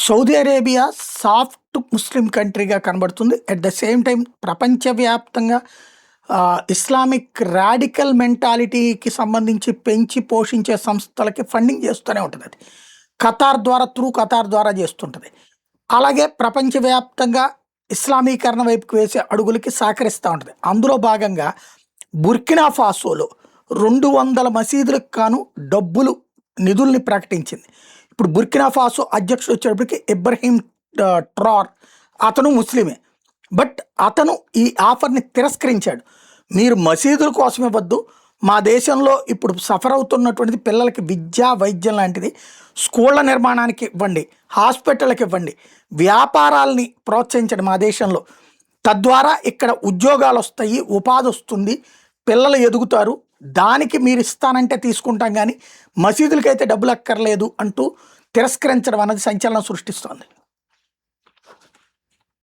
Saudi Arabia soft ముస్లిం కంట్రీగా కనబడుతుంది. At the same time ప్రపంచవ్యాప్తంగా Islamic radical మెంటాలిటీకి సంబంధించి పెంచి పోషించే సంస్థలకి ఫండింగ్ చేస్తూనే ఉంటుంది. అది ఖతార్ ద్వారా చేస్తుంటుంది. అలాగే ప్రపంచవ్యాప్తంగా ఇస్లామీకరణ వైపుకి వేసే అడుగులకి సహకరిస్తూ ఉంటుంది. అందులో భాగంగా బుర్కినా ఫాసోలో 200 మసీదులకు కాను నిధుల్ని ప్రకటించింది. ఇప్పుడు బుర్కినా ఫాసో అధ్యక్షుడు వచ్చేటప్పటికి ఇబ్రహీం ట్రార్, అతను ముస్లిమే. బట్ అతను ఈ ఆఫర్ని తిరస్కరించాడు. మీరు మసీదుల కోసం ఇవ్వద్దు, మా దేశంలో ఇప్పుడు సఫర్ అవుతున్నటువంటిది పిల్లలకి విద్య వైద్యం లాంటిది, స్కూళ్ళ నిర్మాణానికి ఇవ్వండి, హాస్పిటల్కి ఇవ్వండి, వ్యాపారాలని ప్రోత్సహించండి మా దేశంలో. తద్వారా ఇక్కడ ఉద్యోగాలు వస్తాయి, ఉపాధి వస్తుంది, పిల్లలు ఎదుగుతారు. దానికి మీరు ఇస్తానంటే తీసుకుంటాం, కానీ మసీదులకైతే డబ్బులు అక్కర్లేదు అంటూ తిరస్కరించడం అనేది సంచలనం సృష్టిస్తోంది.